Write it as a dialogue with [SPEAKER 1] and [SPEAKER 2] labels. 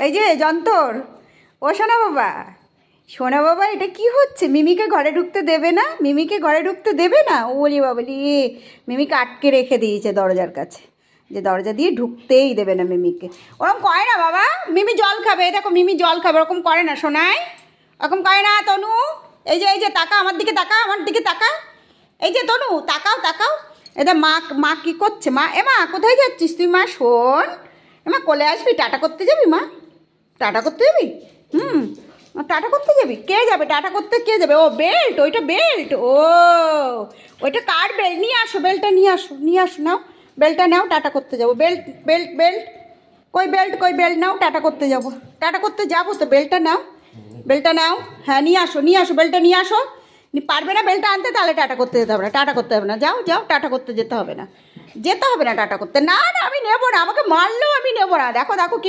[SPEAKER 1] এই যে যন্তর, ও সোনা বাবা, সোনা বাবা, এটা কি হচ্ছে? মিমিকে ঘরে ঢুকতে দেবে না? মিমিকে ঘরে ঢুকতে দেবে না? ও বলি বাবলি, মিমিকে আটকে রেখে দিয়েছে দরজার কাছে, যে দরজা দিয়ে ঢুকতেই দেবে না মিমিকে। ওরকম করে না বাবা, মিমি জল খাবে, দেখো মিমি জল খাবে, ওরকম করে না সোনাই, ওরকম করে না তনু। এই যে তাকা, আমার দিকে তাকা, আমার দিকে তাকা। এই যে তনু, তাকাও তাকাও। এটা মা, মা কী করছে? মা, এ মা কোথায় যাচ্ছিস তুই? মা শোন, মা কোলে আসবি? টাটা করতে যাবি মা? টাটা করতে যাবি? টাটা করতে যাবি? কে যাবে টাটা করতে? কে যাবে? ও বেল্ট, ওইটা বেল্ট, ও ওইটা কার বেল্ট? নিয়ে আসো বেল্টটা, নিয়ে আসো, নিয়ে আসো, নাও বেল্টটা নাও, টাটা করতে যাবো। বেল্ট বেল্ট বেল্ট কই? বেল্ট কই? বেল্ট নাও, টাটা করতে যাবো। টাটা করতে যাবো তো, বেল্টটা নাও, বেল্টটা নাও। হ্যাঁ নিয়ে আসো, নিয়ে আসো, বেল্টটা নিয়ে আসো। পারবে না বেল্টটা আনতে? তাহলে টাটা করতে যেতে হবে না, টাটা করতে হবে না, যাও যাও, টাটা করতে যেতে হবে না, যেতে হবে না টাটা করতে। না না, আমি নেবো না, আমাকে মারলেও আমি নেবো না। দেখো দেখো কি